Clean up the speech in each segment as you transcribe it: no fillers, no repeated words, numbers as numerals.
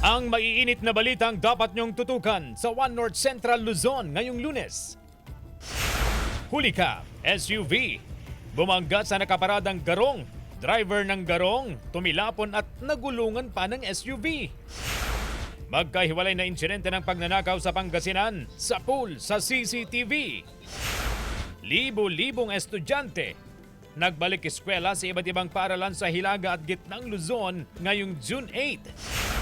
Ang maiinit na balitang dapat niyong tutukan sa One North Central Luzon ngayong Lunes. Huli ka, SUV. Bumangga sa nakaparadang garong. Driver ng garong, tumilapon at nagulungan pa ng SUV. Magkahiwalay na insidente ng pagnanakaw sa Pangasinan sa pool sa CCTV. Libo-libong estudyante nagbalik eskwela sa iba't ibang paaralan sa Hilaga at Gitnang Luzon ngayong June 8.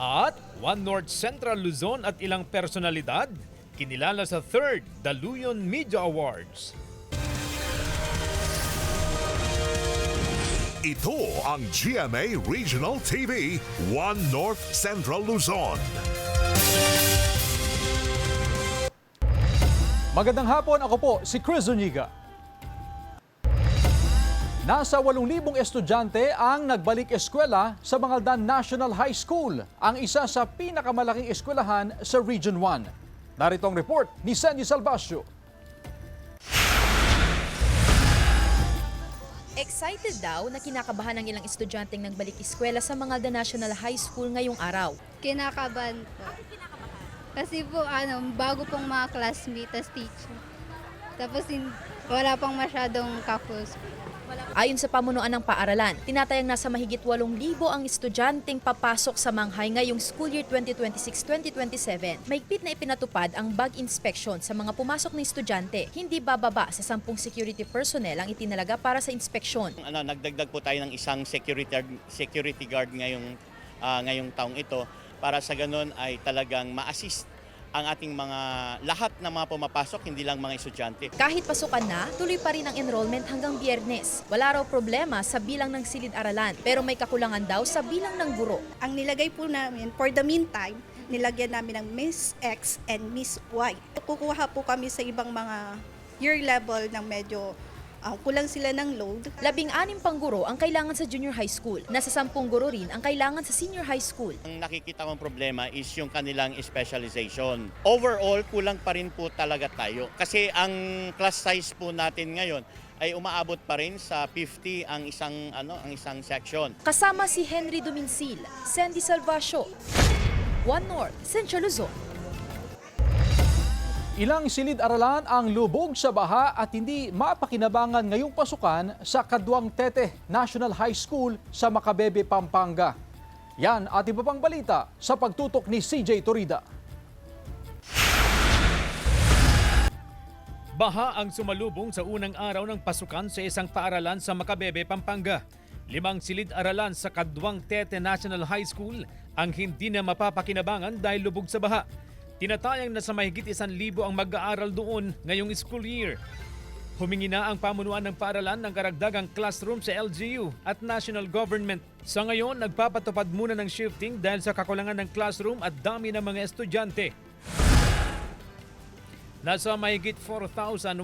At One North Central Luzon at ilang personalidad kinilala sa 3rd Daluyan Media Awards. Ito ang GMA Regional TV, One North Central Luzon. Magandang hapon, ako po si Chris Zuniga. Nasa 8,000 estudyante ang nagbalik eskwela sa Mangaldan National High School, ang isa sa pinakamalaking eskwelahan sa Region 1. Narito ang report ni Sandy Salvacio. Excited daw na kinakabahan ng ilang estudyanteng nagbalik eskwela sa Mangaldan National High School ngayong araw. Kinakabahan po. Kasi po, bago pong mga classmates as teacher. Tapos wala pang masyadong kapos. Ayon sa pamunuan ng paaralan, tinatayang nasa mahigit 8,000 ang estudyanteng papasok sa Manghay ngayong school year 2026-2027. Mahigpit na ipinatupad ang bag inspection sa mga pumasok na estudyante. Hindi bababa sa 10 security personnel ang itinalaga para sa inspeksyon. Nagdagdag po tayo ng isang security guard ngayong taong ito para sa ganun ay talagang ma-assist ang ating lahat ng mga pumapasok, hindi lang mga estudyante. Kahit pasukan na, tuloy pa rin ang enrollment hanggang Biyernes. Wala raw problema sa bilang ng silid-aralan, pero may kakulangan daw sa bilang ng guro. Ang nilagay po namin, for the meantime, nilagyan namin ng Miss X and Miss Y. Kukuha po kami sa ibang mga year level ng medyo kulang sila ng load. 16 pang guro ang kailangan sa junior high school. Nasa 10 guro rin ang kailangan sa senior high school. Ang nakikita kong problema is yung kanilang specialization. Overall, kulang pa rin po talaga tayo. Kasi ang class size po natin ngayon ay umaabot pa rin sa 50 ang isang section. Kasama si Henry Duminsil, Sandy Salvacio, One North, Central Luzon. Ilang silid-aralan ang lubog sa baha at hindi mapakinabangan ngayong pasukan sa Kaduang Tete National High School sa Macabebe, Pampanga. Yan at iba pang balita sa pagtutok ni CJ Torida. Baha ang sumalubong sa unang araw ng pasukan sa isang paaralan sa Macabebe, Pampanga. 5 silid-aralan sa Kaduang Tete National High School ang hindi na mapapakinabangan dahil lubog sa baha. Tinatayang na sa mahigit 1,000 ang mag-aaral doon ngayong school year. Humingi na ang pamunuan ng paaralan ng karagdagang classroom sa LGU at national government. Sa ngayon, nagpapatupad muna ng shifting dahil sa kakulangan ng classroom at dami ng mga estudyante. Nasa mahigit 4,150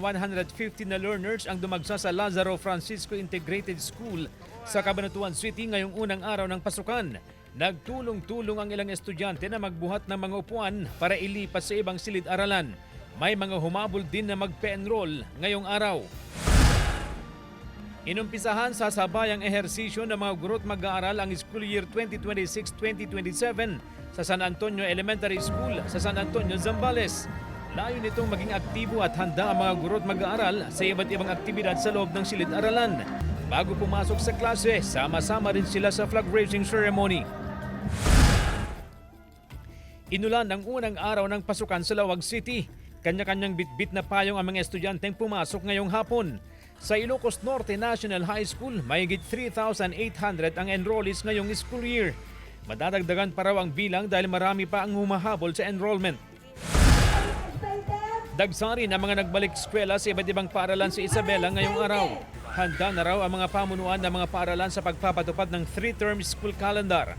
na learners ang dumagsa sa Lazaro Francisco Integrated School sa Cabanatuan City ngayong unang araw ng pasukan. Nagtulong-tulong ang ilang estudyante na magbuhat ng mga upuan para ilipat sa ibang silid-aralan. May mga humabol din na magpe-enroll ngayong araw. Inumpisahan sa sabayang ehersisyo ng mga guro't mag-aaral ang school year 2026-2027 sa San Antonio Elementary School sa San Antonio, Zambales. Layo nitong maging aktibo at handa ang mga guro't mag-aaral sa iba't ibang aktibidad sa loob ng silid-aralan. Bago pumasok sa klase, sama-sama rin sila sa flag raising ceremony. Inulan ang unang araw ng pasukan sa Lawag City. Kanya-kanyang bitbit na payong ang mga estudyanteng pumasok ngayong hapon. Sa Ilocos Norte National High School, mahigit 3,800 ang enrollees ngayong school year. Madadagdagan pa raw ang bilang dahil marami pa ang humahabol sa enrollment. Dagsarin ang mga nagbalik eskwela sa iba't ibang paaralan sa Isabela ngayong araw. Handa na raw ang mga pamunuan ng mga paaralan sa pagpapatupad ng 3-term school calendar.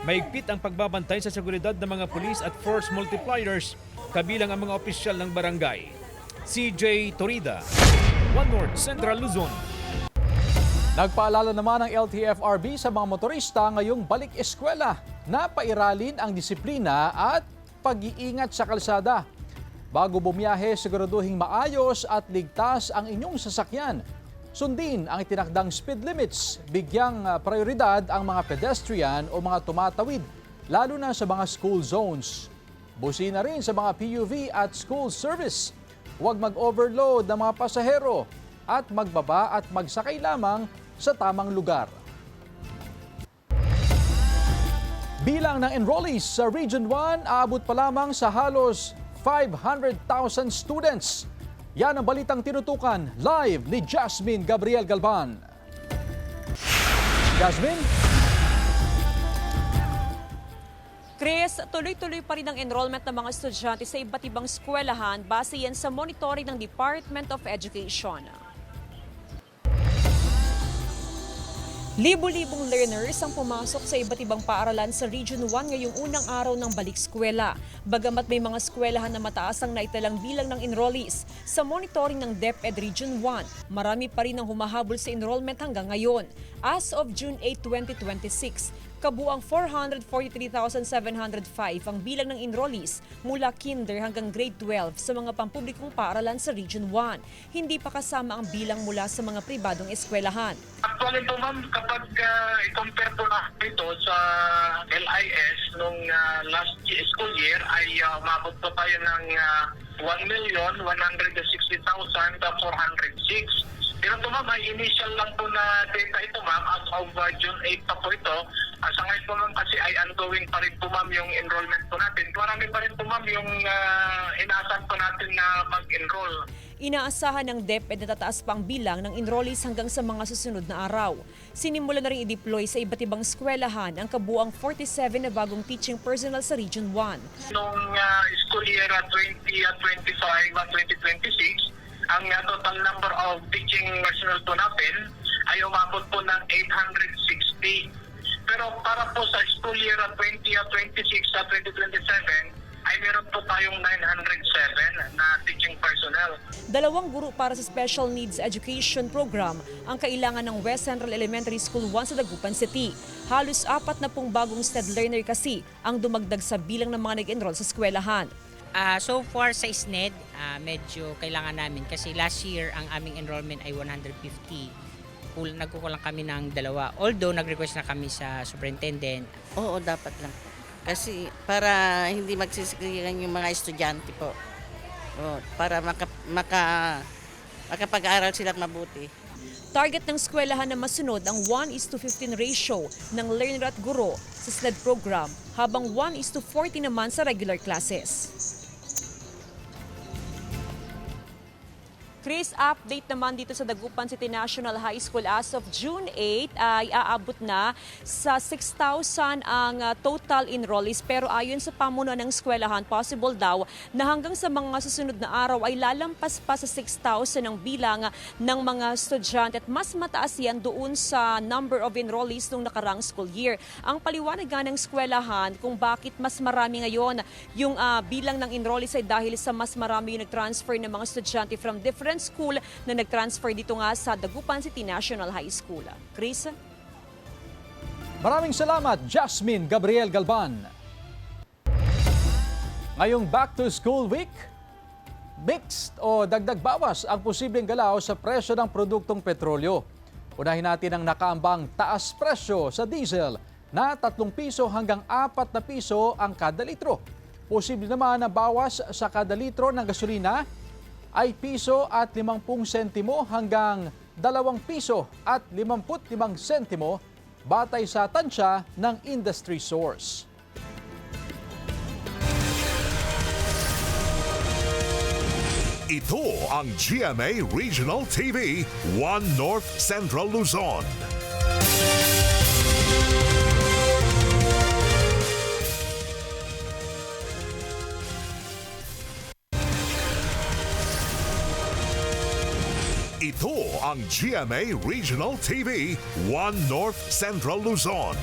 Mahigpit ang pagbabantay sa seguridad ng mga pulis at force multipliers, kabilang ang mga opisyal ng barangay. CJ Torida, One North Central Luzon. Nagpaalala naman ng LTFRB sa mga motorista ngayong balik eskwela na pairalin ang disiplina at pag-iingat sa kalsada. Bago bumiyahe, siguraduhing maayos at ligtas ang inyong sasakyan. Sundin ang itinakdang speed limits, bigyang prioridad ang mga pedestrian o mga tumatawid lalo na sa mga school zones. Busina rin sa mga PUV at school service. Huwag mag-overload ng mga pasahero at magbaba at magsakay lamang sa tamang lugar. Bilang ng enrollees sa Region 1, aabot pa lamang sa halos 500,000 students. Yan ang balitang tinutukan live ni Jasmine Gabriel Galban. Jasmine? Chris, tuloy-tuloy pa rin ang enrollment ng mga estudyante sa iba't ibang eskwelahan base yan sa monitoring ng Department of Education. Libo-libong learners ang pumasok sa iba't ibang paaralan sa Region 1 ngayong unang araw ng balik eskwela. Bagamat may mga eskwelahan na mataas ang naitalang bilang ng enrollees, sa monitoring ng DepEd Region 1, marami pa rin ang humahabol sa enrollment hanggang ngayon. As of June 8, 2026, kabuang 443,705 ang bilang ng enrollees mula kinder hanggang grade 12 sa mga pampublikong paaralan sa Region 1. Hindi pa kasama ang bilang mula sa mga pribadong eskwelahan. Actually po ma'am, kapag i-compare po natin ito sa LIS nung last school year ay umabot po tayo ng 1,160,406. Pero ito ma'am, ay initial lang po na data ito ma'am as of June 8 pa po ito. Sa ngayon po ma'am kasi ay ongoing pa rin po ma'am yung enrollment po natin. Marami pa rin po ma'am yung inaasahan po natin na mag-enroll. Inaasahan ng DepEd na tataas pa ang bilang ng enrollees hanggang sa mga susunod na araw. Sinimula na rin i-deploy sa iba't ibang eskwelahan ang kabuang 47 na bagong teaching personnel sa Region 1. Noong school year 2025-2026, ang total number of teaching personnel po natin ay umabot po ng 860. Pero para po sa school year 2026-2027 ay meron po tayong 907 na teaching personnel. 2 guro para sa Special Needs Education Program ang kailangan ng West Central Elementary School 1 sa Dagupan City. Halos 40 bagong STED learner kasi ang dumagdag sa bilang ng mga nag-enroll sa eskwelahan. So far sa SNED, medyo kailangan namin kasi last year ang aming enrollment ay 150. Nagkukulang kami ng 2. Although nag-request na kami sa superintendent. Oo, dapat lang. Kasi para hindi magsisikiran yung mga estudyante po. Para makapag-aaral sila mabuti. Target ng eskwelahan na masunod ang 1:15 ratio ng learner at guro sa SNED program habang 1:40 naman sa regular classes. Chris, update naman dito sa Dagupan City National High School as of June 8 ay aabot na sa 6,000 ang total enrollees pero ayon sa pamunuan ng eskwelahan, possible daw na hanggang sa mga susunod na araw ay lalampas pa sa 6,000 ang bilang ng mga estudyante at mas mataas yan doon sa number of enrollees nung nakarang school year. Ang paliwanag nga ng eskwelahan kung bakit mas marami ngayon yung bilang ng enrollees ay dahil sa mas marami yung nag-transfer ng mga estudyante from different school na nag-transfer dito nga sa Dagupan City National High School. Chris? Maraming salamat, Jasmine Gabriel Galban. Ngayong Back to School Week, mixed o dagdag bawas ang posibleng galaw sa presyo ng produktong petrolyo. Unahin natin ang nakaambang taas presyo sa diesel na 3 piso hanggang 4 na piso ang kada litro. Posible naman na bawas sa kada litro ng gasolina ay piso at 50 sentimo hanggang 2 piso at 55 sentimo batay sa tansya ng industry source. Ito ang GMA Regional TV, 1 North Central Luzon. Ito ang GMA Regional TV, 1 North Central Luzon.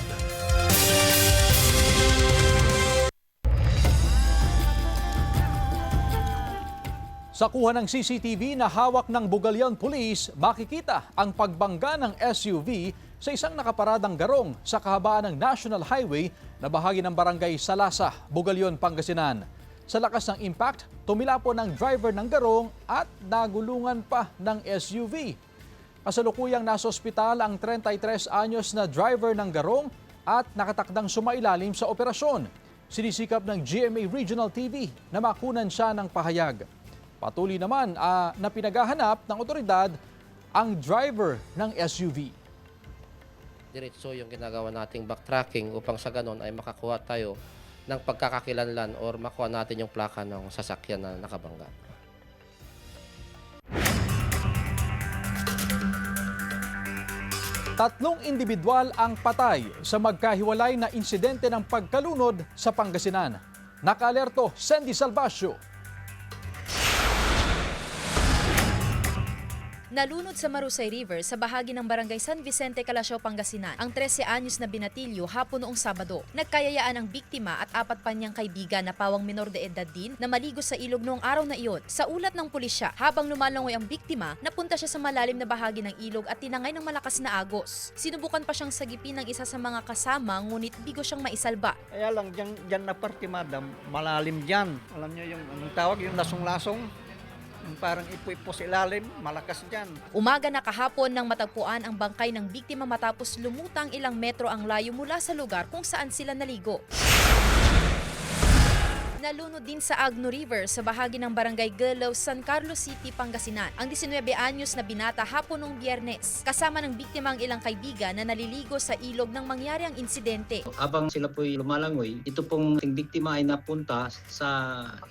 Sa kuha ng CCTV na hawak ng Bugalyan Police, makikita ang pagbangga ng SUV sa isang nakaparadang garong sa kahabaan ng National Highway na bahagi ng barangay Salasa, Bugalyan, Pangasinan. Sa lakas ng impact, tumilapon ang driver ng garong at nagulungan pa ng SUV. Kasalukuyang nasa ospital ang 33 anyos na driver ng garong at nakatakdang sumailalim sa operasyon. Sinisikap ng GMA Regional TV na makunan siya ng pahayag. Patuloy naman na pinaghahanap ng otoridad ang driver ng SUV. Diretso yung ginagawa nating backtracking upang sa ganon ay makakuha tayo ng pagkakakilanlan or makuha natin yung plaka ng sasakyan na nakabangga. Tatlong individual ang patay sa magkahiwalay na insidente ng pagkalunod sa Pangasinan. Naka-alerto, Sandy Salvacio. Nalunod sa Marusay River sa bahagi ng Barangay San Vicente, Calasiao, Pangasinan ang 13 anyos na binatilyo hapon noong Sabado. Nagkayayaan ang biktima at 4 pa niyang kaibigan na pawang minor de edad din na maligo sa ilog noong araw na iyon. Sa ulat ng pulisya, habang lumalangoy ang biktima, napunta siya sa malalim na bahagi ng ilog at tinangay ng malakas na agos. Sinubukan pa siyang sagipin ng isa sa mga kasama ngunit bigo siyang maisalba. Kaya lang, dyan na parte, madam, malalim dyan. Alam niyo yung anong tawag, yung lasong-lasong. Yung parang ipo-ipo sa ilalim, malakas dyan. Umaga na kahapon nang matagpuan ang bangkay ng biktima matapos lumutang ilang metro ang layo mula sa lugar kung saan sila naligo. Nalunod din sa Agno River sa bahagi ng Barangay Galaw, San Carlos City, Pangasinan ang 19 anyos na binata hapon noong Biyernes. Kasama ng biktima ang ilang kaibigan na naliligo sa ilog nang mangyari ang insidente. Habang sila po'y lumalangoy, ito pong biktima ay napunta sa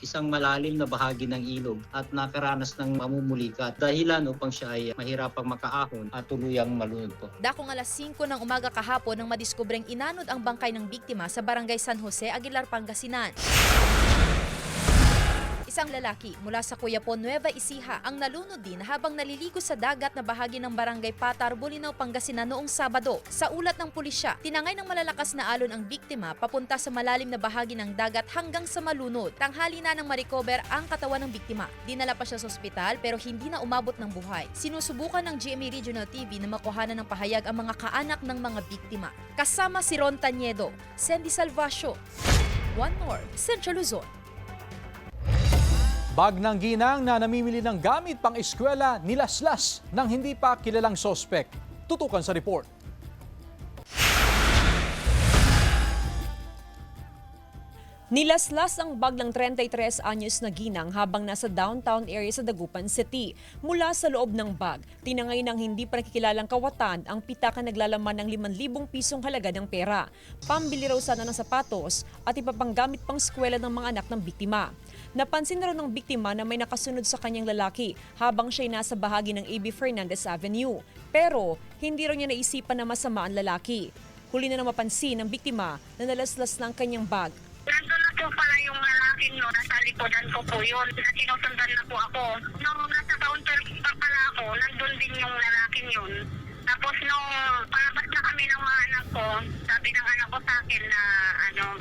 isang malalim na bahagi ng ilog at nakaranas ng mamumulikat. Dahilan upang siya ay mahirapang makaahon at tuluyang malunod po. Dakong alas 5 ng umaga kahapon nang madiskubreng inanod ang bangkay ng biktima sa Barangay San Jose, Aguilar, Pangasinan. Isang lalaki mula sa Cuyapon, Nueva Ecija ang nalunod din habang naliligo sa dagat na bahagi ng Barangay Patar, Bolinao, Pangasinan noong Sabado. Sa ulat ng pulisya, tinangay ng malalakas na alon ang biktima papunta sa malalim na bahagi ng dagat hanggang sa malunod. Tanghali na nang ma-recover ang katawan ng biktima. Dinala pa siya sa ospital pero hindi na umabot ng buhay. Sinusubukan ng GMA Regional TV na makuhanan ng pahayag ang mga kaanak ng mga biktima. Kasama si Ron Taniedo, Sandy Salvacio, One North, Central Luzon. Bag ng ginang na namimili ng gamit pang eskwela nilaslas ng hindi pa kilalang sospek. Tutukan sa report. Nilaslas ang bag ng 33 anyos na ginang habang nasa downtown area sa Dagupan City. Mula sa loob ng bag, tinangay ng hindi pa nakikilalang kawatan ang pitaka naglalaman ng 5,000 pisong halaga ng pera. Pambili raw sana ng sapatos at ipapanggamit pang eskwela ng mga anak ng biktima. Napansin na raw ng biktima na may nakasunod sa kanyang lalaki habang siya'y nasa bahagi ng A.B. Fernandez Avenue. Pero hindi raw niya naisipan na masama ang lalaki. Huli na mapansin ng biktima na nalaslas na ang kanyang bag. Nandun na po pala yung lalaking nasa likodan ko po yun. Sinusundan na po ako. Nung nasa counter pa pala ako, nandun din yung lalaking yun. Tapos nung palabas na kami ng mga anak ko, sabi ng anak ko sa akin na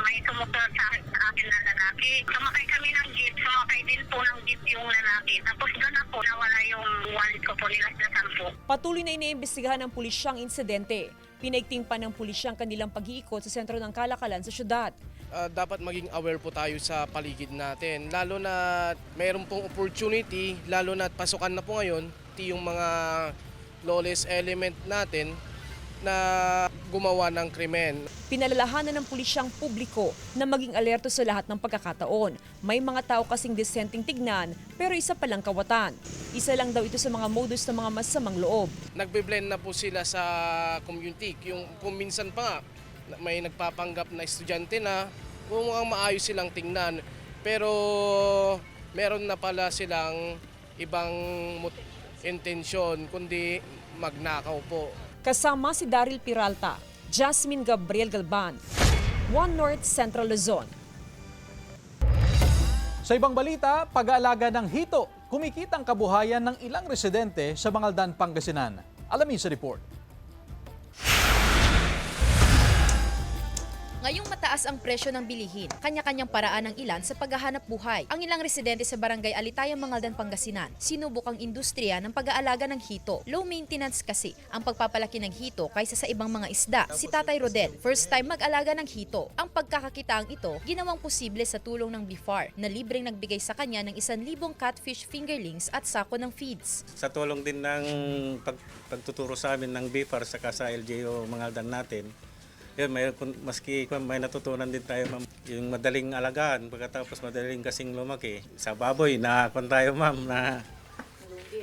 may sumusunod sa akin na lalaki. Sumakay kami ng jeep, sumakay din po ng jeep yung lalaki. Tapos doon ako, nawala yung wallet ko po nila sa sampo. Patuloy na iniimbestigahan ng pulisya ang insidente. Pinaigting pa ng pulisya ang kanilang pag-iikot sa sentro ng kalakalan sa syudad. Dapat maging aware po tayo sa paligid natin. Lalo na mayroon pong opportunity, lalo na pasukan na po ngayon, yung mga lawless element natin na gumawa ng krimen. Pinalalahanan ng pulisyang publiko na maging alerto sa lahat ng pagkakataon. May mga tao kasing disenteng tignan pero isa palang kawatan. Isa lang daw ito sa mga modus ng mga masamang loob. Nagbe-blend na po sila sa community. Yung kung minsan pa may nagpapanggap na estudyante na mukhang maayos silang tingnan. Pero meron na pala silang ibang intensyon kundi magnakaw po. Kasama si Daryl Peralta, Jasmine Gabriel Galban, One North Central Luzon. Sa ibang balita, pag-aalaga ng hito, kumikitang kabuhayan ng ilang residente sa Bangaldan, Pangasinan. Alamin sa report. Ngayong mataas ang presyo ng bilihin, kanya-kanyang paraan ng ilan sa paghahanap buhay. Ang ilang residente sa Barangay Alitaya, Bangaldan, Pangasinan, sinubok ang industriya ng pag-aalaga ng hito. Low maintenance kasi ang pagpapalaki ng hito kaysa sa ibang mga isda. Si Tatay Rodel, first time mag-alaga ng hito. Ang pagkakakitaang ito, ginawang posible sa tulong ng BIFAR na libreng nagbigay sa kanya ng 1,000 catfish fingerlings at sako ng feeds. Sa tulong din ng pagtuturo sa amin ng BIFAR sa LGU Bangaldan natin, Yun, maski may natutunan din tayo, ma'am. Yung madaling alagaan, pagkatapos madaling kasing lumaki. Sa baboy, nakakon tayo, ma'am, na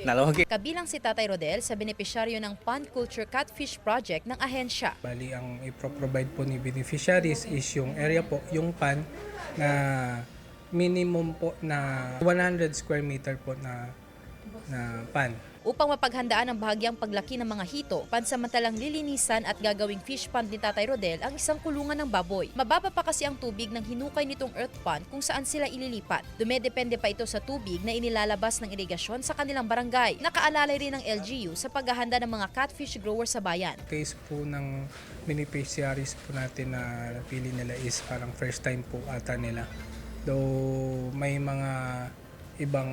nalugi. Kabilang si Tatay Rodel sa benepisyaryo ng Pond Culture Catfish Project ng ahensya. Bali, ang ipro-provide po ni beneficiaries is yung area po, yung pan na minimum po na 100 square meter po na pan. Upang mapaghandaan ang bahagyang paglaki ng mga hito, pansamantalang lilinisan at gagawing fish pond ni Tatay Rodel ang isang kulungan ng baboy. Mababa pa kasi ang tubig ng hinukay nitong earth pond kung saan sila ililipat. Dumedepende pa ito sa tubig na inilalabas ng irigasyon sa kanilang barangay. Nakaalalay rin ng LGU sa paghahanda ng mga catfish growers sa bayan. Case po ng beneficiaries po natin na napili nila is parang first time po ata nila. Though may mga ibang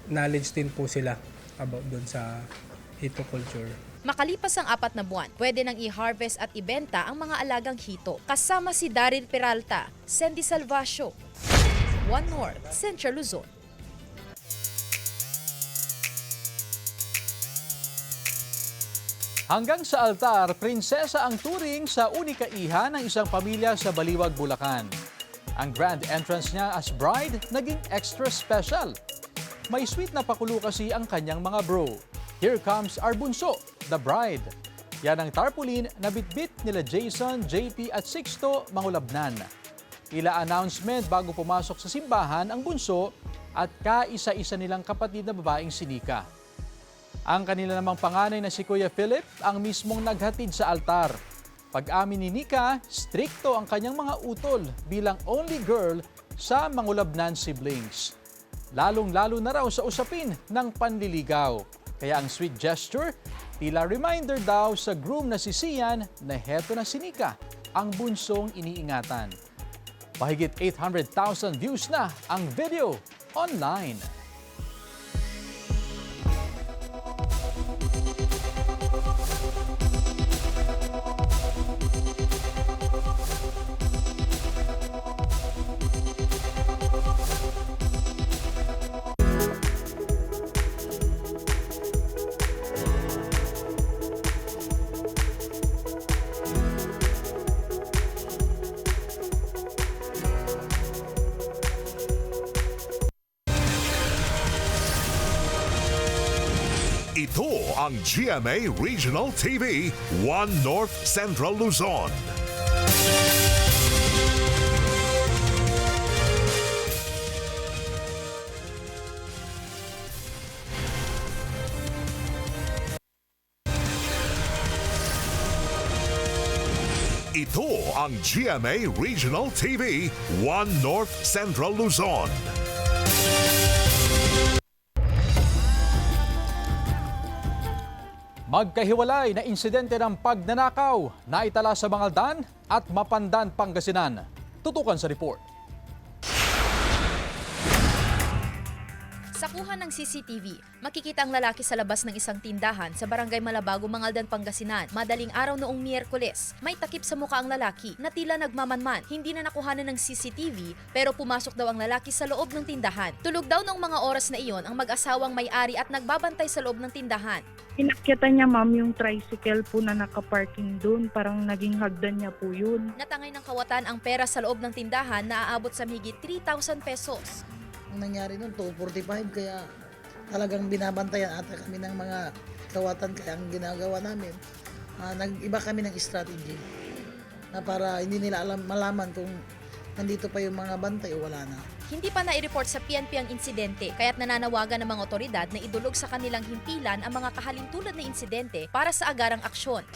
knowledge din po sila about doon sa hito culture. Makalipas ang 4 na buwan, pwede nang i-harvest at ibenta ang mga alagang hito. Kasama si Daryl Peralta, Sandy Salvacio, One North, Central Luzon. Hanggang sa altar, prinsesa ang turing sa unikaiha ng isang pamilya sa Baliwag, Bulacan. Ang grand entrance niya as bride naging extra special. May sweet na pakulo kasi ang kanyang mga bro. Here comes our bunso, the bride. Yan ang tarpaulin na bitbit nila Jason, JP at Sixto Mangulabnan. Tila announcement bago pumasok sa simbahan ang bunso at kaisa-isa nilang kapatid na babaeng sinika. Ang kanila namang panganay na si Kuya Philip ang mismong naghatid sa altar. Pag-amin ni Nika, strikto ang kanyang mga utol bilang only girl sa Mangulabnan siblings. Lalong-lalo na raw sa usapin ng panliligaw. Kaya ang sweet gesture, tila reminder daw sa groom na si Sian na heto na si Nika, ang bunsong iniingatan. Mahigit 800,000 views na ang video online. Ito ang GMA Regional TV, One North Central Luzon. Ito ang GMA Regional TV, One North Central Luzon. Magkahiwalay na insidente ng pagnanakaw na itala sa Mangaldan at Mapandan, Pangasinan. Tutukan sa report. Sa kuha ng CCTV, makikita ang lalaki sa labas ng isang tindahan sa Barangay Malabago, Mangaldan, Pangasinan. Madaling araw noong Miyerkules. May takip sa mukha ang lalaki na tila nagmamanman. Hindi na nakuhanan ng CCTV pero pumasok daw ang lalaki sa loob ng tindahan. Tulog daw noong mga oras na iyon ang mag-asawang may-ari at nagbabantay sa loob ng tindahan. Inakyatan niya, ma'am, yung tricycle po na nakaparking doon. Parang naging hagdan niya po yun. Natangay ng kawatan ang pera sa loob ng tindahan na aabot sa mahigit 3,000 pesos. Ang nangyari noon, 245, kaya talagang binabantayan ata kami ng mga kawatan. Kaya ang ginagawa namin, nag-iba kami ng strategy na para hindi nila malaman kung nandito pa yung mga bantay o wala na. Hindi pa na-i-report sa PNP ang insidente, kaya't nananawagan ng mga otoridad na idulog sa kanilang himpilan ang mga kahalintulad na insidente para sa agarang aksyon.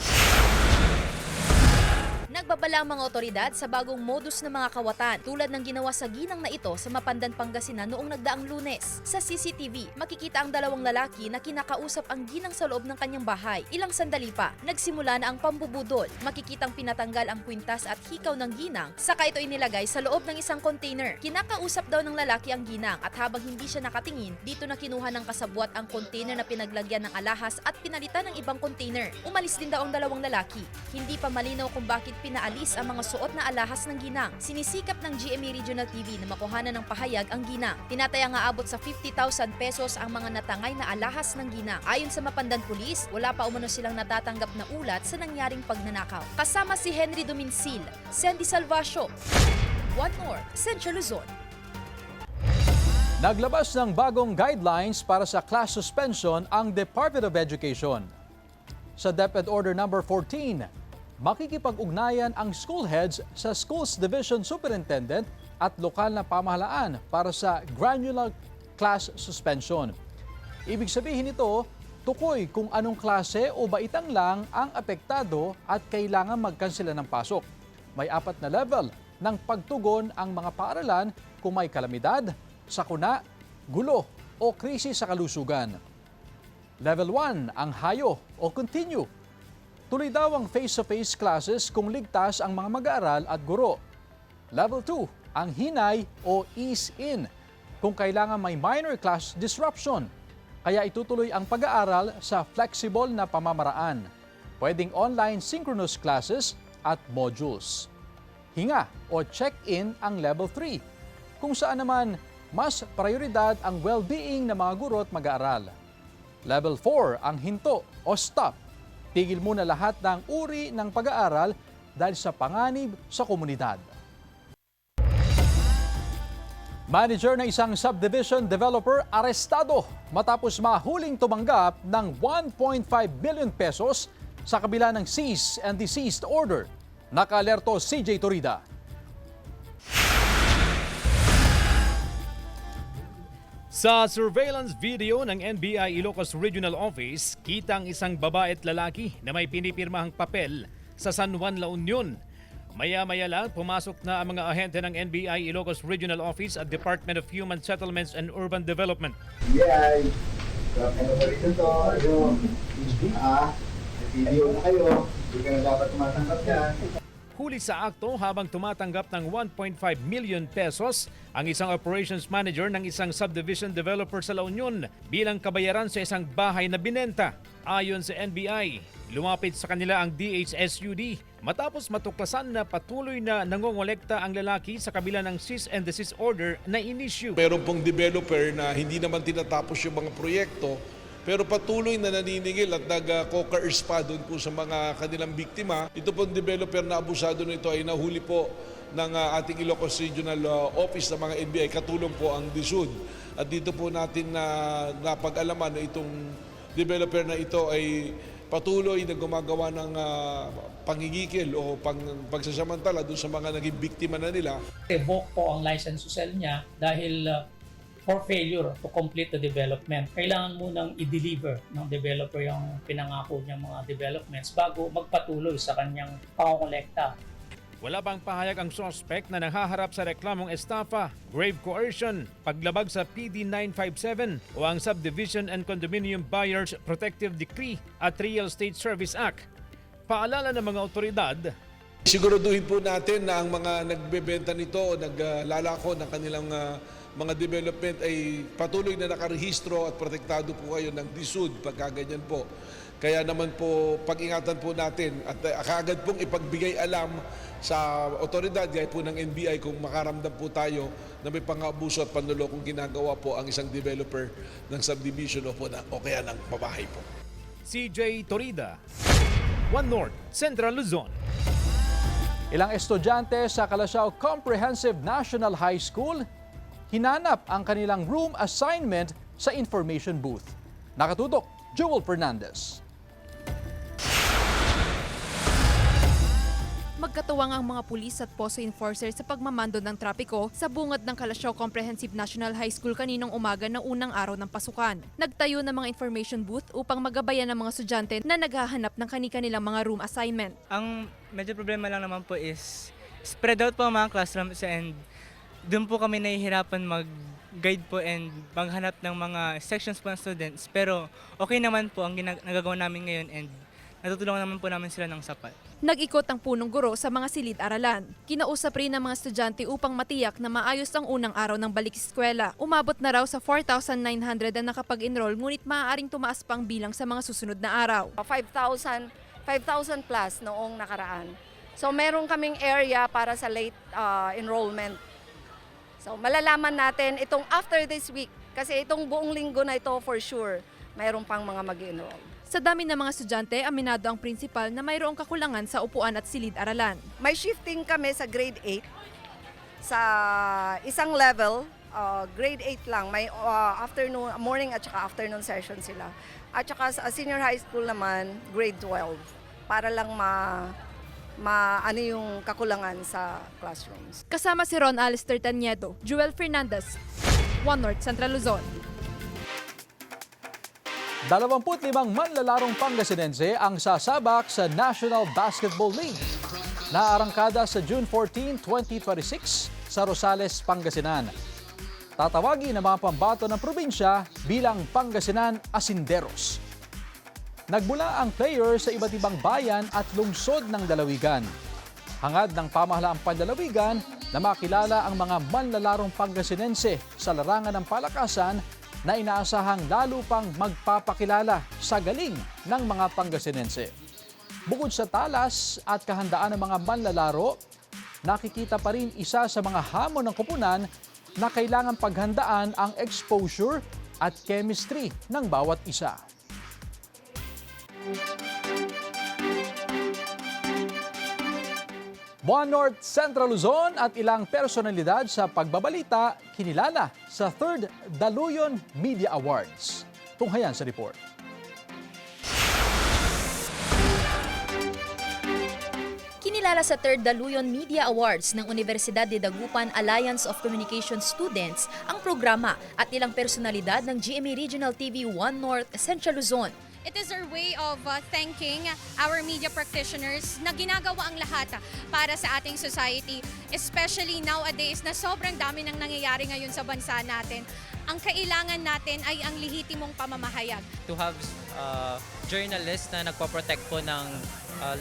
Nagbabala ang mga otoridad sa bagong modus ng mga kawatan tulad ng ginawa sa ginang na ito sa Mapandan, Pangasinan noong nagdaang Lunes. Sa CCTV, makikita ang dalawang lalaki na kinakausap ang ginang sa loob ng kanyang bahay. Ilang sandali pa, nagsimula na ang pambubudol. Makikitang pinatanggal ang kwintas at hikaw ng ginang, saka ito inilagay sa loob ng isang container. Kinakausap daw ng lalaki ang ginang at habang hindi siya nakatingin, dito na kinuha ng kasabwat ang container na pinaglagyan ng alahas at pinalitan ng ibang container. Umalis din daw ang dalawang lalaki. Hindi pa malinaw kung bakit ipinaalis ang mga suot na alahas ng ginang. Sinisikap ng GMA Regional TV na makuhanan ng pahayag ang ginang. Tinatayang aabot sa 50,000 pesos ang mga natangay na alahas ng ginang. Ayon sa Mapandan Police, wala pa umano silang natatanggap na ulat sa nangyaring pagnanakaw. Kasama si Henry Dominsil, Sandy Salvacio, One North, Central Luzon. Naglabas ng bagong guidelines para sa class suspension ang Department of Education. Sa DepEd Order No. 14, makikipag-ugnayan ang school heads sa Schools Division Superintendent at lokal na pamahalaan para sa granular class suspension. Ibig sabihin nito, tukoy kung anong klase o baitang lang ang apektado at kailangan magkansela ng pasok. May 4 na level ng pagtugon ang mga paaralan kung may kalamidad, sakuna, gulo o krisis sa kalusugan. Level 1 ang hayo o continue. Tuloy daw ang face-to-face classes kung ligtas ang mga mag-aaral at guro. Level 2 ang hinay o ease in kung kailangan may minor class disruption. Kaya itutuloy ang pag-aaral sa flexible na pamamaraan. Pwedeng online synchronous classes at modules. Hinga o check-in ang level 3, kung saan naman mas prioridad ang well-being ng mga guro at mag-aaral. Level 4 ang hinto o stop. Tigil muna lahat ng uri ng pag-aaral dahil sa panganib sa komunidad. Manager ng isang subdivision developer arestado matapos mahuling tumanggap ng 1.5 billion pesos sa kabila ng cease and desist order. Naka-alerto CJ Torida. Sa surveillance video ng NBI Ilocos Regional Office, kita ang isang babae at lalaki na may pinipirmahang papel sa San Juan, La Union. Maya-maya lang, pumasok na ang mga ahente ng NBI Ilocos Regional Office at Department of Human Settlements and Urban Development. NBI, video na kayo, hindi ka na dapat tumatanggap yan. Huli sa akto habang tumatanggap ng 1.5 million pesos ang isang operations manager ng isang subdivision developer sa La Union bilang kabayaran sa isang bahay na binenta. Ayon sa NBI, lumapit sa kanila ang DHSUD matapos matuklasan na patuloy na nangongolekta ang lalaki sa kabila ng cease and desist order na in-issue. Meron pong developer na hindi naman tinatapos yung mga proyekto pero patuloy na naniningil at nag-coerce pa doon po sa mga kanilang biktima. Ito pong developer na abusado nito ay nahuli po ng ating Ilocos Regional Office ng mga NBI. Katulong po ang DSUD. At dito po natin napag-alaman na itong developer na ito ay patuloy na gumagawa ng pangigikil o pagsasamantala doon sa mga naging biktima na nila. Revoke po ang license to sell niya dahil for failure to complete the development. Kailangan munang i-deliver ng developer yung pinangako niyang mga developments bago magpatuloy sa kanyang pangongolekta. Wala pang pahayag ang suspect na nahaharap sa reklamong estafa, grave coercion, paglabag sa PD 957 o ang Subdivision and Condominium Buyers Protective Decree at Real Estate Service Act. Paalala ng mga otoridad, siguraduhin po natin na ang mga nagbebenta nito o naglalako ng kanilang mga development ay patuloy na nakarehistro at protektado po kayo ng DSUD pagkaganyan po. Kaya naman po pag-ingatan po natin at kaagad pong ipagbigay alam sa otoridad gaya po ng NBI kung makaramdam po tayo na may pang-abuso at panlolokong ginagawa po ang isang developer ng subdivision o kaya ng pabahay po. CJ Torida, One North, Central Luzon. Ilang estudyante sa Calasiao Comprehensive National High School hinanap ang kanilang room assignment sa information booth. Nakatutok, Joel Fernandez. Magkatuwang ang mga pulis at POSO enforcers sa pagmamando ng trapiko sa bungad ng Calasiao Comprehensive National High School kaninang umaga ng unang araw ng pasukan. Nagtayo ng mga information booth upang magabayan ng mga estudyante na naghahanap ng kani-kanilang mga room assignment. Ang medyo problema lang naman po is spread out po ang mga classrooms and doon po kami nahihirapan mag-guide po and maghanap ng mga sections po ng students. Pero okay naman po ang nagagawa namin ngayon and natutulungan naman po namin sila ng sapat. Nag-ikot ang punong guro sa mga silid-aralan. Kinausap rin ng mga estudyante upang matiyak na maayos ang unang araw ng balik eskwela. Umabot na raw sa 4,900 ang nakapag-enroll ngunit maaaring tumaas pang bilang sa mga susunod na araw. 5,000 plus noong nakaraan. So meron kaming area para sa late enrollment. So malalaman natin itong after this week, kasi itong buong linggo na ito for sure, mayroon pang mga mag-enroll. Sa dami ng mga estudyante, aminado ang principal na mayroong kakulangan sa upuan at silid-aralan. May shifting kami sa grade 8 sa isang level, grade 8 lang, may afternoon, morning at saka afternoon session sila. At saka sa senior high school naman, grade 12, para lang ano yung kakulangan sa classrooms. Kasama si Ron Alister Taniedo, Joel Fernandez, One North Central Luzon. 25 manlalarong Pangasinense ang sasabak sa National Basketball League. Naarangkada sa June 14, 2026 sa Rosales, Pangasinan. Tatawagin ang mga pambato ng probinsya bilang Pangasinan Asinderos. Nagmula ang player sa iba't ibang bayan at lungsod ng lalawigan. Hangad ng pamahalaang panlalawigan na makilala ang mga manlalarong Pangasinense sa larangan ng palakasan na inaasahang lalo pang magpapakilala sa galing ng mga Pangasinense. Bukod sa talas at kahandaan ng mga manlalaro, nakikita pa rin isa sa mga hamon ng koponan na kailangan paghandaan ang exposure at chemistry ng bawat isa. One North Central Luzon at ilang personalidad sa pagbabalita kinilala sa 3rd Daluyon Media Awards. Tunghayan sa report. Kinilala sa 3rd Daluyon Media Awards ng Universidad de Dagupan Alliance of Communication Students ang programa at ilang personalidad ng GMA Regional TV One North Central Luzon. It is our way of thanking our media practitioners na ginagawa ang lahat para sa ating society, especially nowadays na sobrang dami nang nangyayari ngayon sa bansa natin. Ang kailangan natin ay ang lehitimong pamamahayag. To have journalists na nagpo-protect po ng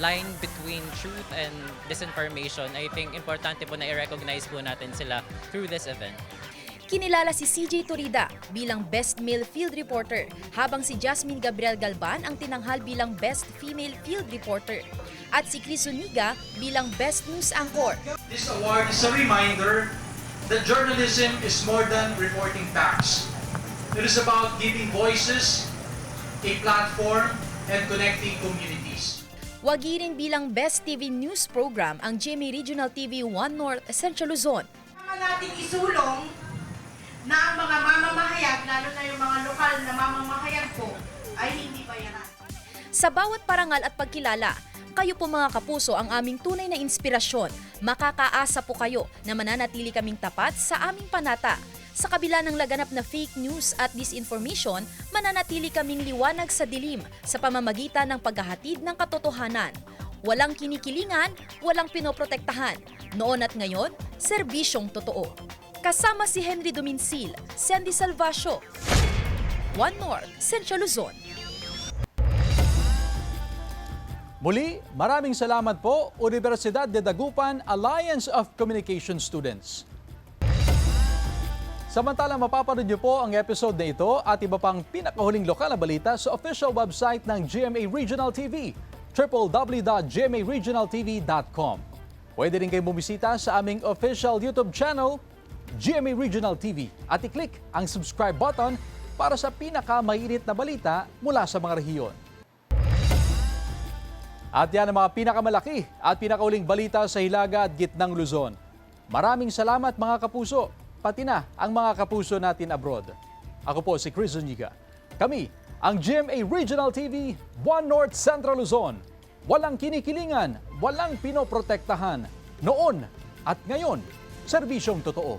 line between truth and disinformation, I think importante po na i-recognize po natin sila through this event. Kinilala si CJ Torida bilang Best Male Field Reporter, habang si Jasmine Gabriel Galban ang tinanghal bilang Best Female Field Reporter, at si Chris Zuniga bilang Best News Anchor. This award is a reminder that journalism is more than reporting facts. It is about giving voices, a platform, and connecting communities. Wagi rin bilang Best TV News Program ang GMA Regional TV One North Central Luzon. Kailangan natin isulong na ang mga mamamahayag, lalo na yung mga lokal na mamamahayag po, ay hindi bayaran. Sa bawat parangal at pagkilala, kayo po mga kapuso ang aming tunay na inspirasyon. Makakaasa po kayo na mananatili kaming tapat sa aming panata. Sa kabila ng laganap na fake news at disinformation, mananatili kaming liwanag sa dilim sa pamamagitan ng paghahatid ng katotohanan. Walang kinikilingan, walang pinoprotektahan. Noon at ngayon, serbisyong totoo. Kasama si Henry Dominsil, Sandy Salvacio, One North Central Luzon. Muli, maraming salamat po, Universidad de Dagupan Alliance of Communication Students. Samantalang mapapanood niyo po ang episode na ito at iba pang pinakahuling lokal na balita sa official website ng GMA Regional TV, www.gmaregionaltv.com. Pwede rin kayo bumisita sa aming official YouTube channel, GMA Regional TV, at i-click ang subscribe button para sa pinakamainit na balita mula sa mga rehiyon. At yan ang mga pinakamalaki at pinakauling balita sa Hilaga at Gitnang Luzon. Maraming salamat mga kapuso, pati na ang mga kapuso natin abroad. Ako po si Chris Zuniga. Kami ang GMA Regional TV, One North Central Luzon. Walang kinikilingan, walang pinoprotektahan. Noon at ngayon, serbisyong totoo.